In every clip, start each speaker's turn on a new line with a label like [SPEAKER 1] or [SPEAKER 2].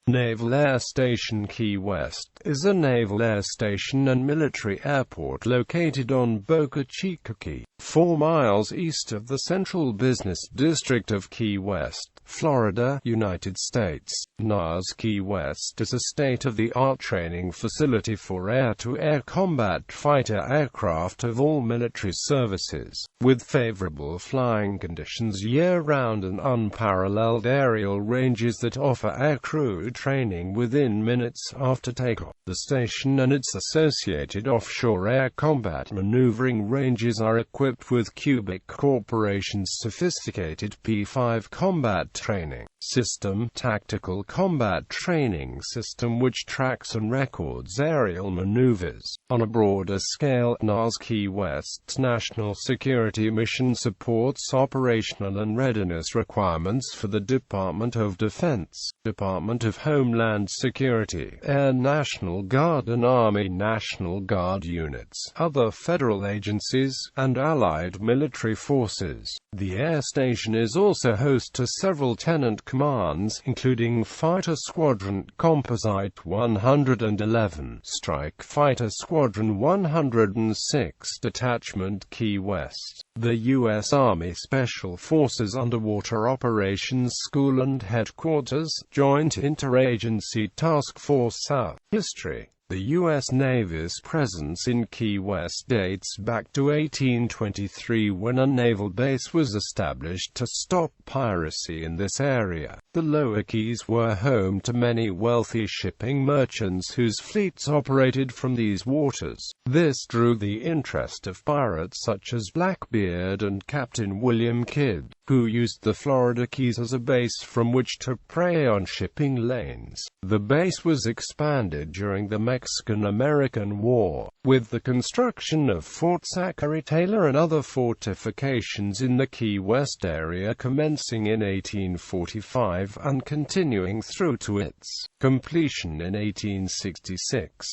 [SPEAKER 1] Naval Air Station Key West is a naval air station and military airport located on Boca Chica Key, 4 miles east of the central business district of Key West, Florida, United States. States.NAS Key West is a state-of-the-art training facility for air-to-air combat fighter aircraft of all military services, with favorable flying conditions year-round and unparalleled aerial ranges that offer aircrew training within minutes after takeoff. The station and its associated offshore air combat maneuvering ranges are equipped with Cubic Corporation's sophisticated P-5 combat training system, tactical combat training system which tracks and records aerial maneuvers. On a broader scale, NAS Key West's national security mission supports operational and readiness requirements for the Department of Defense, Department of Homeland Security, Air National Guard and Army National Guard units, other federal agencies, and allied military forces. The air station is also host to several tenant commands, including Fighter Squadron Composite 111, Strike Fighter Squadron 106, Detachment Key West, the U.S. Army Special Forces Underwater Operations School and Headquarters, Joint Interagency Task Force South. History. The U.S. Navy's presence in Key West dates back to 1823 when a naval base was established to stop piracy in this area. The Lower Keys were home to many wealthy shipping merchants whose fleets operated from these waters. This drew the interest of pirates such as Blackbeard and Captain William Kidd, who used the Florida Keys as a base from which to prey on shipping lanes. The base was expanded during the Mexican-American War, with the construction of Fort Zachary Taylor and other fortifications in the Key West area commencing in 1845 and continuing through to its completion in 1866.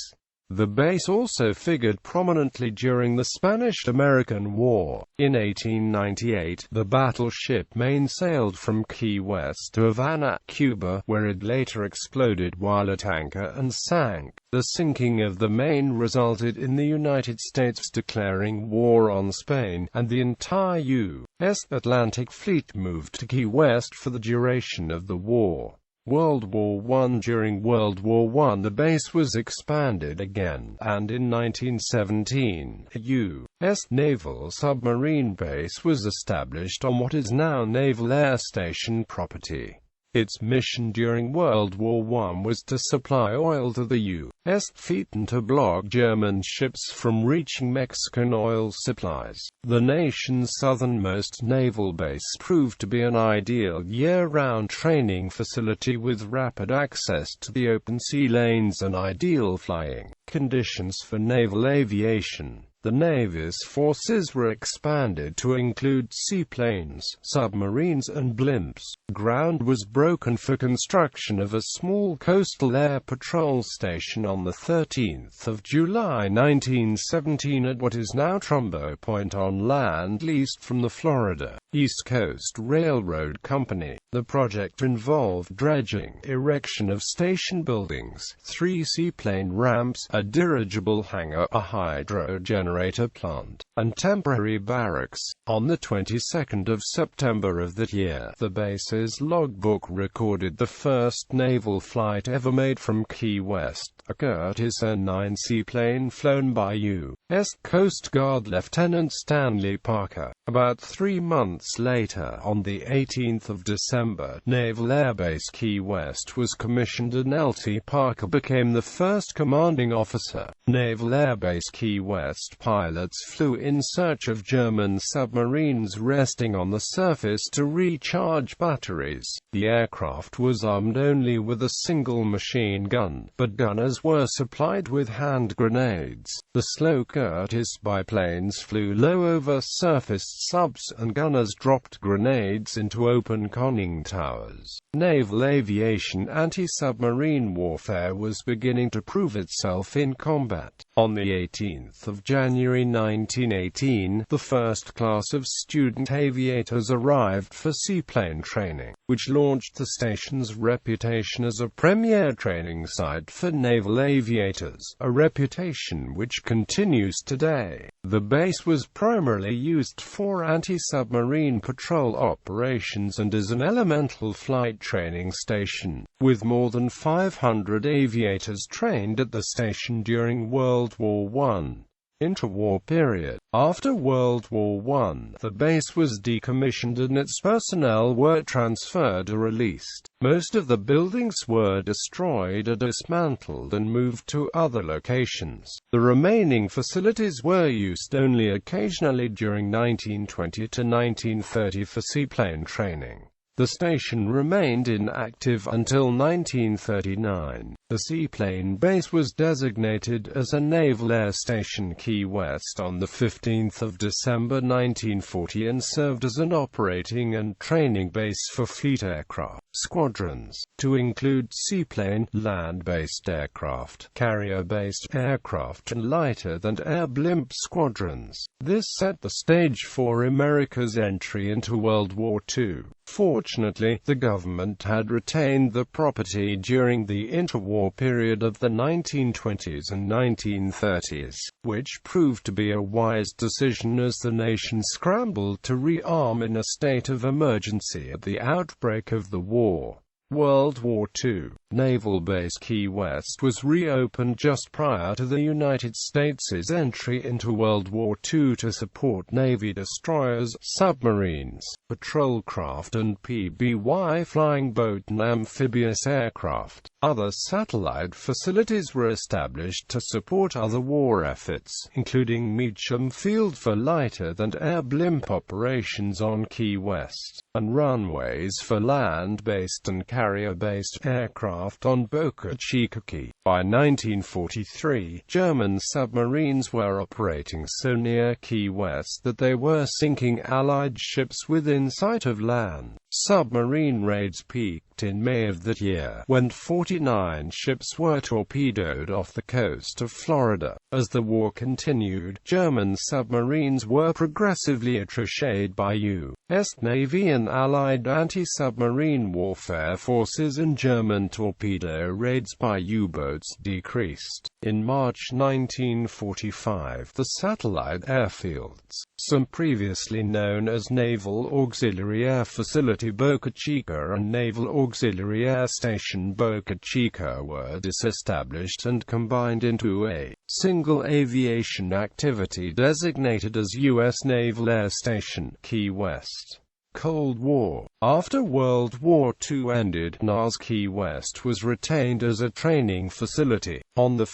[SPEAKER 1] The base also figured prominently during the Spanish-American War. In 1898, the battleship Maine sailed from Key West to Havana, Cuba, where it later exploded while at anchor and sank. The sinking of the Maine resulted in the United States declaring war on Spain, and the entire U.S. Atlantic Fleet moved to Key West for the duration of the war. World War I. During World War I the base was expanded again, and in 1917, a U.S. naval submarine base was established on what is now Naval Air Station property. Its mission during World War I was to supply oil to the U.S. fleet and to block German ships from reaching Mexican oil supplies. The nation's southernmost naval base proved to be an ideal year-round training facility with rapid access to the open sea lanes and ideal flying conditions for naval aviation. The Navy's forces were expanded to include seaplanes, submarines and blimps. Ground was broken for construction of a small coastal air patrol station on the 13th of July 1917 at what is now Trumbo Point on land leased from the Florida East Coast Railroad Company. The project involved dredging, erection of station buildings, 3 seaplane ramps, a dirigible hangar, a hydro generator plant, and temporary barracks. On the 22nd of September of that year, the base's logbook recorded the first naval flight ever made from Key West, a Curtiss A-9 seaplane flown by U.S. Coast Guard Lieutenant Stanley Parker. About 3 months later, on the 18th of December, Naval Air Base Key West was commissioned and L.T. Parker became the first commanding officer. Naval Air Base Key West pilots flew in search of German submarines resting on the surface to recharge batteries. The aircraft was armed only with a single machine gun, but gunners were supplied with hand grenades. The slow Curtiss biplanes flew low over surfaced subs, and gunners dropped grenades into open conning towers. Naval aviation anti-submarine warfare was beginning to prove itself in combat. On the 18th of January 1918, the first class of student aviators arrived for seaplane training. which launched the station's reputation as a premier training site for naval aviators, a reputation which continues today. The base was primarily used for anti-submarine patrol operations and is an elemental flight training station, with more than 500 aviators trained at the station during World War I. Interwar period. After World War I, the base was decommissioned and its personnel were transferred or released. Most of the buildings were destroyed or dismantled and moved to other locations. The remaining facilities were used only occasionally during 1920 to 1930 for seaplane training. The station remained inactive until 1939. The seaplane base was designated as a Naval Air Station Key West on 15 December 1940 and served as an operating and training base for fleet aircraft squadrons, to include seaplane, land-based aircraft, carrier-based aircraft and lighter-than-air blimp squadrons. This set the stage for America's entry into World War II. Fortunately, the government had retained the property during the interwar period of the 1920s and 1930s, which proved to be a wise decision as the nation scrambled to rearm in a state of emergency at the outbreak of the war. World War II. Naval Base Key West was reopened just prior to the United States' entry into World War II to support Navy destroyers, submarines, patrol craft and PBY flying boat and amphibious aircraft. Other satellite facilities were established to support other war efforts, including Meacham Field for lighter-than-air blimp operations on Key West, and runways for land-based and carrier-based aircraft on Boca Chica Key. By 1943, German submarines were operating so near Key West that they were sinking Allied ships within sight of land. Submarine raids peaked in May of that year, when 49 ships were torpedoed off the coast of Florida. As the war continued, German submarines were progressively attributed by U.S. Navy and Allied anti-submarine warfare forces, and German torpedo raids by U-boats decreased. In March 1945, the satellite airfields, some previously known as Naval Auxiliary Air Facility Boca Chica and Naval Auxiliary Air Station Boca Chica, were disestablished and combined into a single aviation activity designated as U.S. Naval Air Station Key West. Cold War. After World War II ended, NAS Key West was retained as a training facility. On 1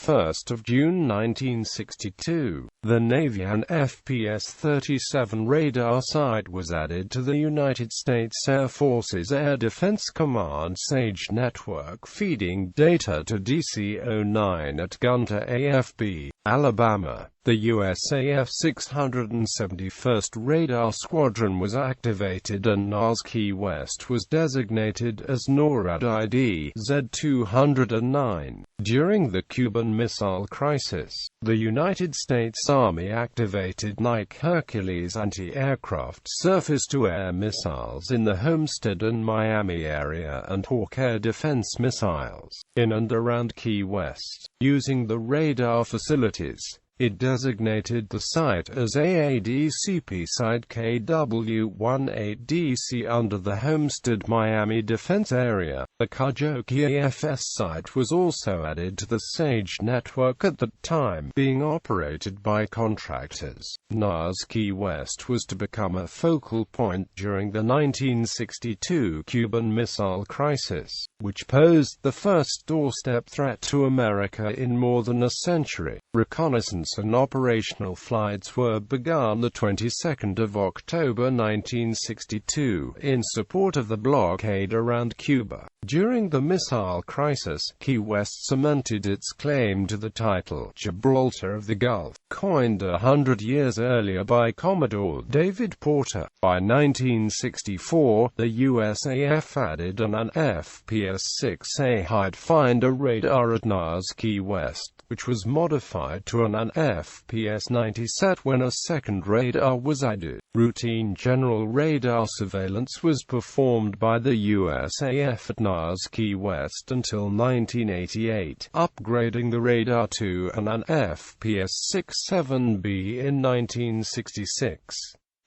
[SPEAKER 1] June 1962, the Navy and FPS-37 radar site was added to the United States Air Force's Air Defense Command SAGE network, feeding data to DC-09 at Gunter AFB, Alabama. The USAF 671st Radar Squadron was activated and NAS Key West was designated as NORAD ID Z-209. During the Cuban Missile Crisis, the United States Army activated Nike Hercules anti-aircraft surface-to-air missiles in the Homestead and Miami area and Hawk air defense missiles in and around Key West. Using the radar facilities, it designated the site as AADCP Site KW-18DC under the Homestead Miami Defense Area. The Kajoki AFS site was also added to the SAGE network at that time, being operated by contractors. NAS Key West was to become a focal point during the 1962 Cuban Missile Crisis, which posed the first doorstep threat to America in more than a century. Reconnaissance and operational flights were begun the 22nd of October 1962 in support of the blockade around Cuba. During the missile crisis, Key West cemented its claim to the title Gibraltar of the Gulf, coined 100 years earlier by Commodore David Porter. By 1964, the USAF added an FPS-6A height finder radar at NAS Key West. which was modified to an FPS-90 set when a second radar was added. Routine general radar surveillance was performed by the USAF at NAS Key West until 1988, upgrading the radar to an FPS-67B in 1966.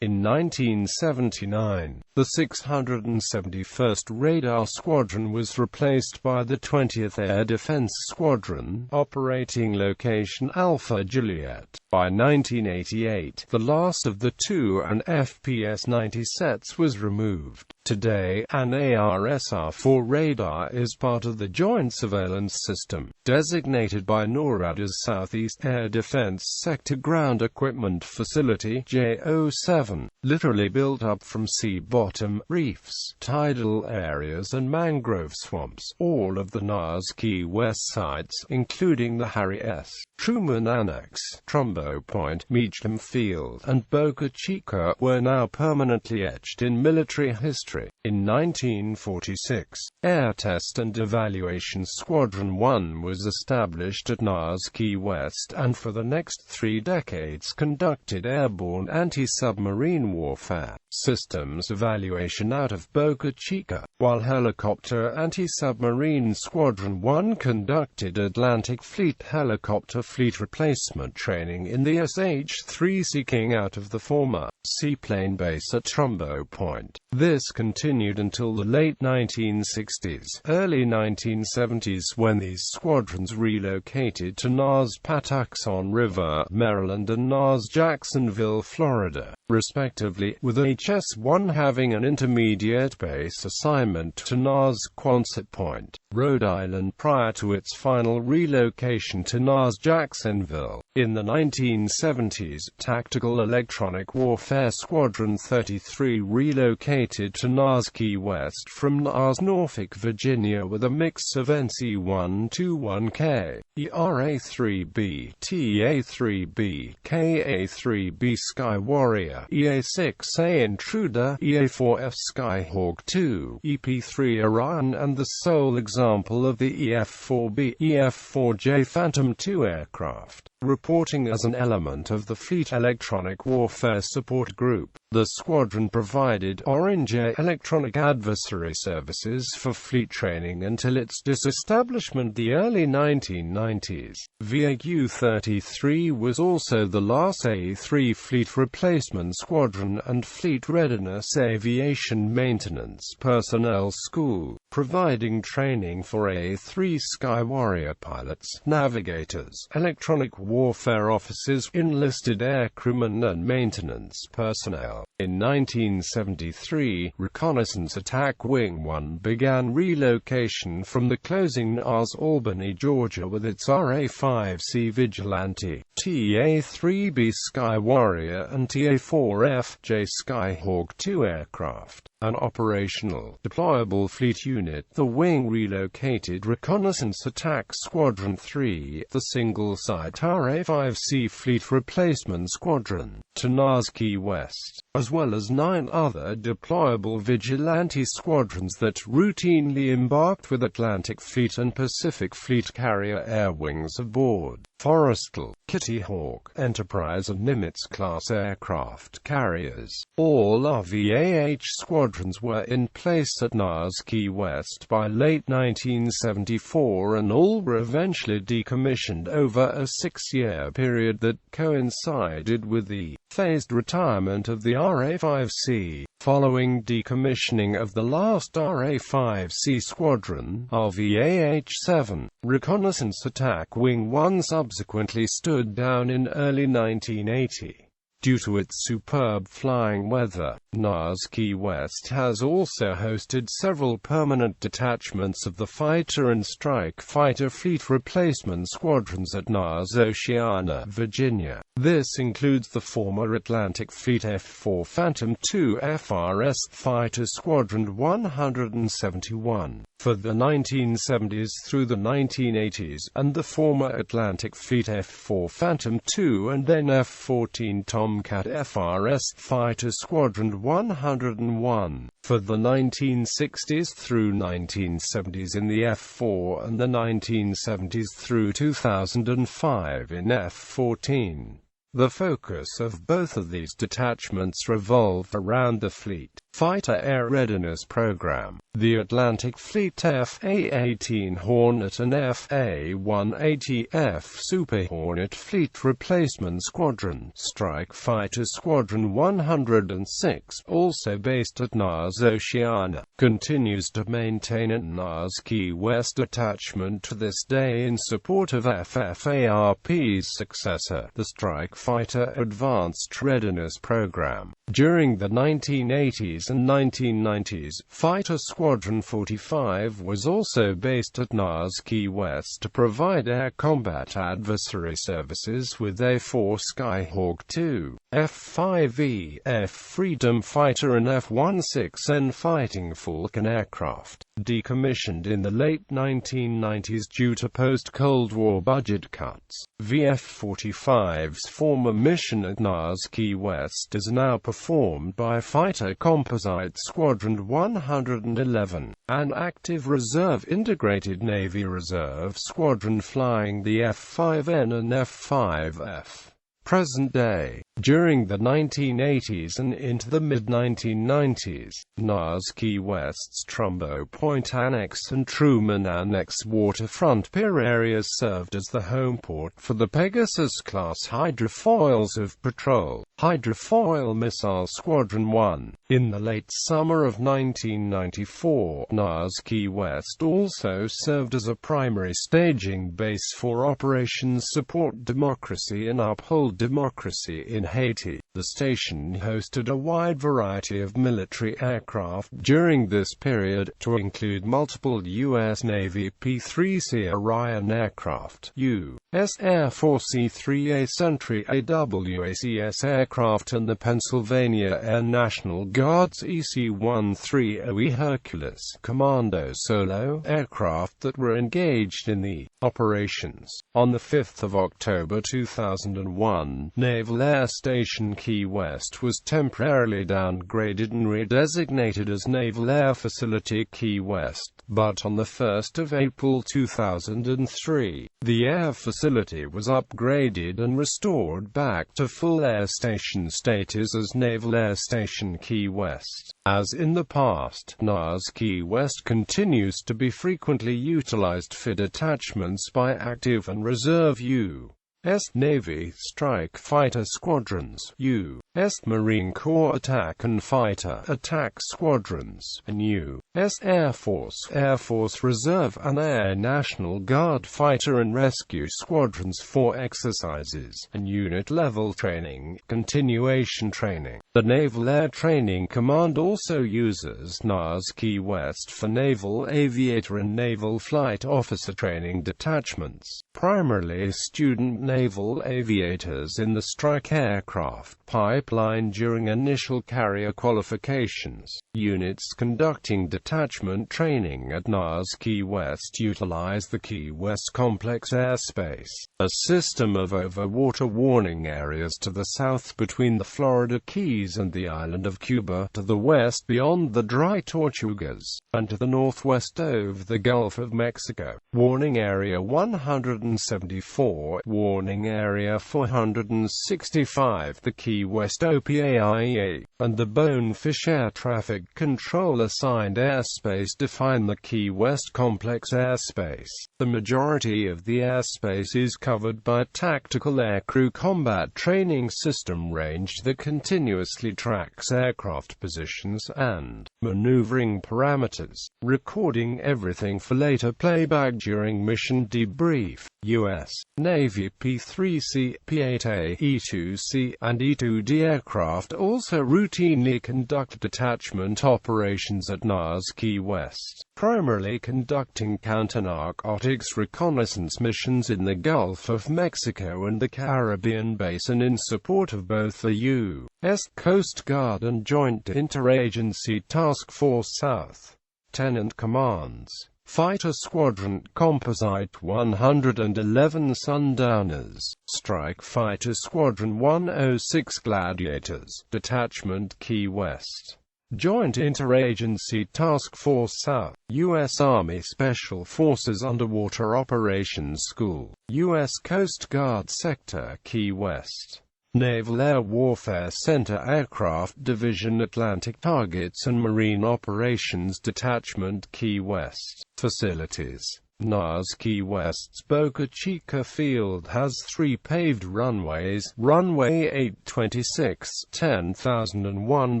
[SPEAKER 1] In 1979, the 671st Radar Squadron was replaced by the 20th Air Defense Squadron, operating Location Alpha Juliet. By 1988, the last of the two FPS-90 sets was removed. Today, an ARSR-4 radar is part of the Joint Surveillance System, designated by NORAD as Southeast Air Defense Sector Ground Equipment Facility (JO7), literally built up from sea bottom, reefs, tidal areas and mangrove swamps. All of the NAS Key West sites, including the Harry S. Truman Annex, Trumbo Point, Meacham Field, and Boca Chica, were now permanently etched in military history. In 1946, Air Test and Evaluation Squadron 1 was established at NAS Key West and for the next 3 decades conducted airborne anti-submarine warfare systems evaluation out of Boca Chica, while Helicopter Anti-Submarine Squadron 1 conducted Atlantic Fleet Helicopter Fleet Replacement Training in the SH-3 Sea King out of the former Seaplane Base at Trumbo Point. This continued until the late 1960s, early 1970s when these squadrons relocated to NAS Patuxent River, Maryland and NAS Jacksonville, Florida, respectively, with HS-1 having an intermediate base assignment to NAS Quonset Point, Rhode Island prior to its final relocation to NAS Jacksonville. In the 1970s, Tactical Electronic Warfare Squadron 33 relocated to NAS Key West from NAS Norfolk, Virginia with a mix of NC-121K, ERA-3B, TA-3B, KA-3B Sky Warrior, EA-6A Intruder, EA-4F Skyhawk 2, EP-3 Orion and the sole example of the EF-4B, EF-4J Phantom II aircraft, reporting as an element of the Fleet Electronic Warfare Support Group. The squadron provided Orange electronic adversary services for fleet training until its disestablishment the early 1990s. VAU-33 was also the last A-3 Fleet Replacement Squadron and Fleet Readiness Aviation Maintenance Personnel School, providing training for A-3 Sky Warrior pilots, navigators, electronic warfare officers, enlisted aircrewmen and maintenance personnel. In 1973, Reconnaissance Attack Wing 1 began relocation from the closing NAS Albany, Georgia with its RA-5C Vigilante, TA-3B Sky Warrior and TA-4F-J Skyhawk 2 aircraft. An operational, deployable fleet unit, the wing relocated Reconnaissance Attack Squadron 3, the single-site RA-5C Fleet Replacement Squadron, to NAS Key West, as well as 9 other deployable vigilante squadrons that routinely embarked with Atlantic Fleet and Pacific Fleet carrier air wings aboard. Forrestal, Kitty Hawk, Enterprise and Nimitz-class aircraft carriers. All RVAH squadrons were in place at NAS Key West by late 1974 and all were eventually decommissioned over a 6-year period that coincided with the phased retirement of the RA-5C. Following decommissioning of the last RA-5C squadron, RVAH-7, Reconnaissance Attack Wing 1 subsequently stood down in early 1980. Due to its superb flying weather, NAS Key West has also hosted several permanent detachments of the fighter and strike fighter fleet replacement squadrons at NAS Oceana, Virginia. This includes the former Atlantic Fleet F-4 Phantom II FRS Fighter Squadron 171, for the 1970s through the 1980s, and the former Atlantic Fleet F-4 Phantom II and then F-14 Tomcat FRS Fighter Squadron 101, for the 1960s through 1970s in the F-4 and the 1970s through 2005 in F-14. The focus of both of these detachments revolved around the Fleet Fighter Air Readiness Program. The Atlantic Fleet FA-18 Hornet and FA-180F Super Hornet Fleet Replacement Squadron, Strike Fighter Squadron 106, also based at NAS Oceania, continues to maintain a NAS Key West detachment to this day in support of FFARP's successor, the Strike Fighter Advanced Readiness Program. During the 1980s and 1990s, Fighter Squadron 45 was also based at NAS Key West to provide air combat adversary services with A-4 Skyhawk II, F-5E, F-Freedom Fighter and F-16N Fighting Falcon aircraft, decommissioned in the late 1990s due to post-Cold War budget cuts. VF-45's former mission at NAS Key West is now performed by Fighter Composite Squadron 111, an active reserve integrated Navy Reserve Squadron flying the F-5N and F-5F. Present day. During the 1980s and into the mid-1990s, NAS Key West's Trumbo Point Annex and Truman Annex waterfront pier areas served as the home port for the Pegasus-class hydrofoils of Patrol Hydrofoil Missile Squadron 1. In the late summer of 1994, NAS Key West also served as a primary staging base for Operations Support Democracy and Uphold Democracy in Haiti. The station hosted a wide variety of military aircraft during this period, to include multiple U.S. Navy P-3C Orion aircraft, U.S. Air Force E-3A Sentry AWACS aircraft and the Pennsylvania Air National Guard's EC-130E Hercules Commando Solo aircraft that were engaged in the operations. On the 5th of October 2001, Naval Air Station Key West was temporarily downgraded and redesignated as Naval Air Facility Key West, but on the 1st of April 2003, the air facility was upgraded and restored back to full air station status as Naval Air Station Key West. As in the past, NAS Key West continues to be frequently utilized for detachments by active and reserve U.S. Navy strike fighter squadrons, U.S. Marine Corps attack and fighter attack squadrons, and U.S. Air Force Reserve and Air National Guard fighter and rescue squadrons for exercises and unit-level training, continuation training. The Naval Air Training Command also uses NAS Key West for naval aviator and naval flight officer training detachments, primarily student naval aviators in the strike aircraft pipeline during initial carrier qualifications. Units conducting detachment training at NAS Key West utilize the Key West Complex Airspace, a system of overwater warning areas to the south between the Florida Keys and the island of Cuba, to the west beyond the Dry Tortugas, and to the northwest over the Gulf of Mexico. Warning Area 174, Warning Area 465, the Key West OPAIA, and the Bonefish Air Traffic Control Assigned Airspace define the Key West Complex Airspace. The majority of the airspace is covered by a tactical aircrew combat training system range that continuously tracks aircraft positions and maneuvering parameters, recording everything for later playback during mission debrief. U.S. Navy P-3C, P-8A, E-2C, and E-2D aircraft also routinely conduct detachment operations at NAS Key West, primarily conducting counter-narcotics reconnaissance missions in the Gulf of Mexico and the Caribbean Basin in support of both the U.S. Coast Guard and Joint Interagency Task Force South. Tenant commands: Fighter Squadron Composite 111 Sundowners, Strike Fighter Squadron 106 Gladiators, Detachment Key West. Joint Interagency Task Force South, U.S. Army Special Forces Underwater Operations School, U.S. Coast Guard Sector Key West. Naval Air Warfare Center Aircraft Division Atlantic Targets and Marine Operations Detachment Key West. Facilities: NAS Key West's Boca Chica field has 3 paved runways: runway 826, 10,001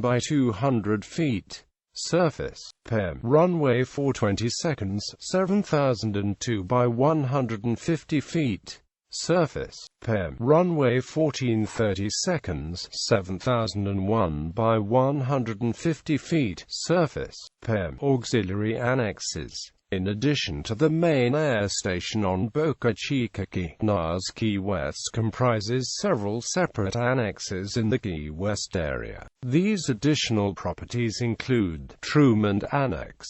[SPEAKER 1] by 200 feet. Surface: PEM. Runway 422, 7,002 by 150 feet. Surface: PEM. Runway 1432, 7,001 by 150 feet. Surface: PEM. Auxiliary annexes: in addition to the main air station on Boca Chica Key, NAS Key West comprises several separate annexes in the Key West area. These additional properties include Truman Annex,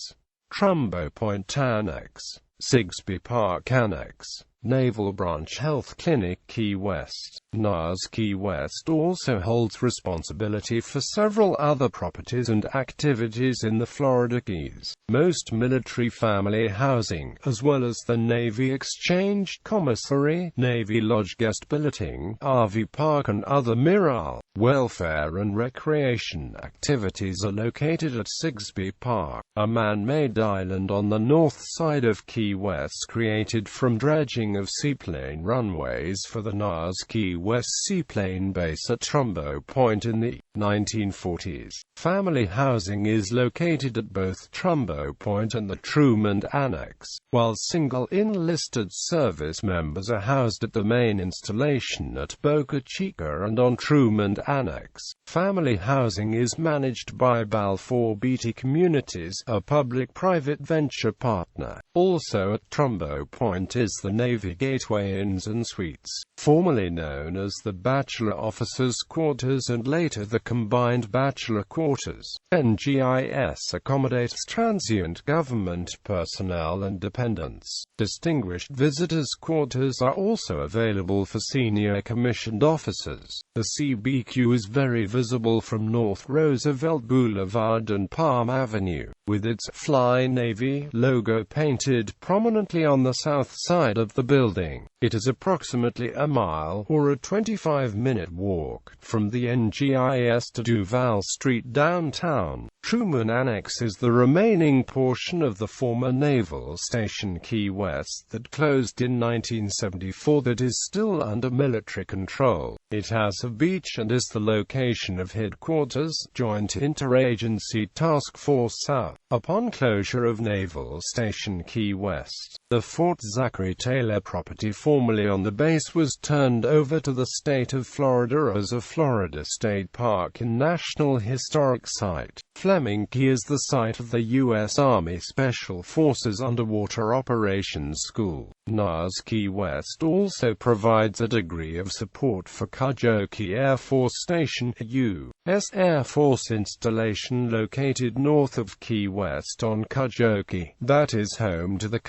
[SPEAKER 1] Trumbo Point Annex, Sigsbee Park Annex, Naval Branch Health Clinic Key West. NAS Key West also holds responsibility for several other properties and activities in the Florida Keys. Most military family housing, as well as the Navy Exchange Commissary, Navy Lodge guest billeting, RV park and other morale, welfare and recreation activities are located at Sigsbee Park, a man-made island on the north side of Key West created from dredging of seaplane runways for the NAS Key West Seaplane Base at Trumbo Point in the 1940s. Family housing is located at both Trumbo Point and the Truman Annex, while single enlisted service members are housed at the main installation at Boca Chica and on Truman Annex. Family housing is managed by Balfour Beatty Communities, a public-private venture partner. Also at Trumbo Point is the Navy Gateway Inns and Suites, formerly known as the Bachelor Officers' Quarters and later the Combined Bachelor Quarters. NGIS accommodates transient government personnel and dependents. Distinguished Visitors' Quarters are also available for senior commissioned officers. The CBQ is very visible from North Roosevelt Boulevard and Palm Avenue, with its Fly Navy logo painted prominently on the south side of the building. It is approximately a mile, or a 25-minute walk, from the NGIS to Duval Street downtown. Truman Annex is the remaining portion of the former Naval Station Key West that closed in 1974 that is still under military control. It has a beach and is the location of headquarters, Joint Interagency Task Force South. Upon closure of Naval Station Key West, the Fort Zachary Taylor property formerly on the base was turned over to the state of Florida as a Florida State Park and National Historic Site. Fleming Key is the site of the U.S. Army Special Forces Underwater Operations School. NAS Key West also provides a degree of support for Key Air Force Station, a U.S. Air Force installation located north of Key West on Key, that is home to the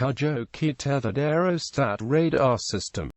[SPEAKER 1] Key Tethered Aerostat Radar System.